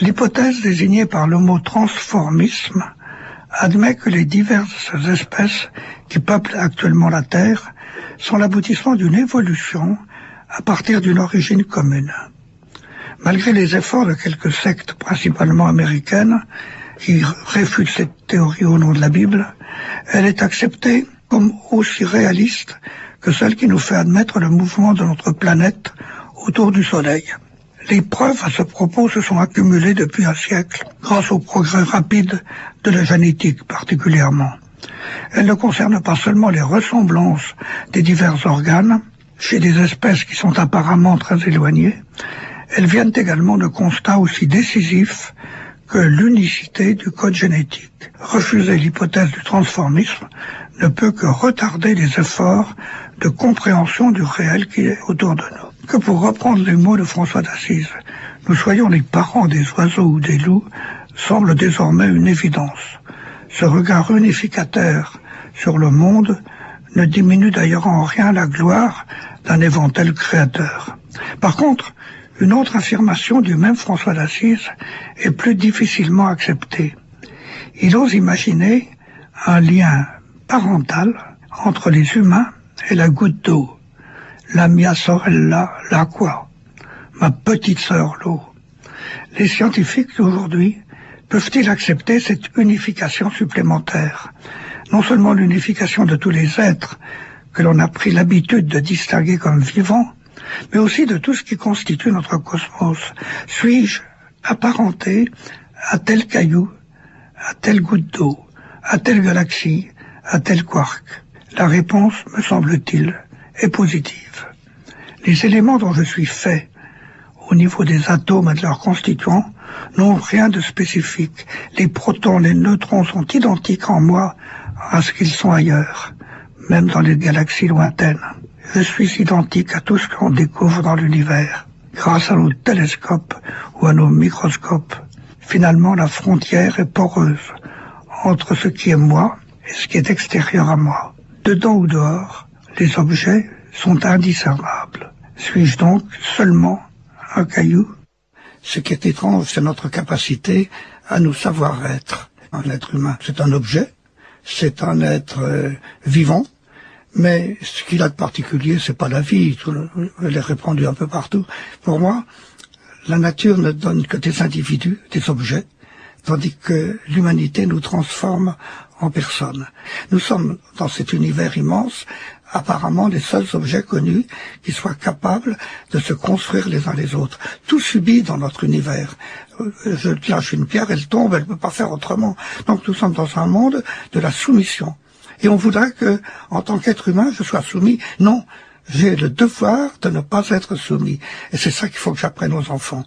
L'hypothèse désignée par le mot transformisme admet que les diverses espèces qui peuplent actuellement la Terre sont l'aboutissement d'une évolution à partir d'une origine commune. Malgré les efforts de quelques sectes, principalement américaines, qui réfutent cette théorie au nom de la Bible, elle est acceptée comme aussi réaliste que celle qui nous fait admettre le mouvement de notre planète autour du Soleil. Les preuves à ce propos se sont accumulées depuis un siècle, grâce au progrès rapide de la génétique particulièrement. Elles ne concernent pas seulement les ressemblances des divers organes, chez des espèces qui sont apparemment très éloignées, elles viennent également de constats aussi décisifs que l'unicité du code génétique. Refuser l'hypothèse du transformisme ne peut que retarder les efforts de compréhension du réel qui est autour de nous. Que pour reprendre les mots de François d'Assise, nous soyons les parents des oiseaux ou des loups semble désormais une évidence. Ce regard unificateur sur le monde ne diminue d'ailleurs en rien la gloire d'un éventuel créateur. Par contre, une autre affirmation du même François d'Assise est plus difficilement acceptée. Il ose imaginer un lien parental entre les humains et la goutte d'eau. La mia sorella l'acqua, ma petite sœur l'eau. Les scientifiques d'aujourd'hui peuvent-ils accepter cette unification supplémentaire? Non seulement l'unification de tous les êtres que l'on a pris l'habitude de distinguer comme vivants, mais aussi de tout ce qui constitue notre cosmos. Suis-je apparenté à tel caillou, à telle goutte d'eau, à telle galaxie, à tel quark? La réponse, me semble-t-il, est positive. Les éléments dont je suis fait, au niveau des atomes et de leurs constituants, n'ont rien de spécifique. Les protons, les neutrons sont identiques en moi à ce qu'ils sont ailleurs, même dans les galaxies lointaines. Je suis identique à tout ce qu'on découvre dans l'univers, grâce à nos télescopes ou à nos microscopes. Finalement, la frontière est poreuse entre ce qui est moi et ce qui est extérieur à moi. Dedans ou dehors, les objets sont indiscernables. Suis-je donc seulement un caillou? Ce qui est étrange, c'est notre capacité à nous savoir être. Un être humain, c'est un objet, c'est un être vivant, mais ce qu'il a de particulier, c'est pas la vie. Elle est répandue un peu partout. Pour moi, la nature ne donne que des individus, des objets, tandis que l'humanité nous transforme en personnes. Nous sommes dans cet univers immense, apparemment les seuls objets connus qui soient capables de se construire les uns les autres. Tout subit dans notre univers. Je lâche une pierre, elle tombe, elle ne peut pas faire autrement. Donc nous sommes dans un monde de la soumission. Et on voudrait que, en tant qu'être humain, je sois soumis. Non, j'ai le devoir de ne pas être soumis. Et c'est ça qu'il faut que j'apprenne aux enfants.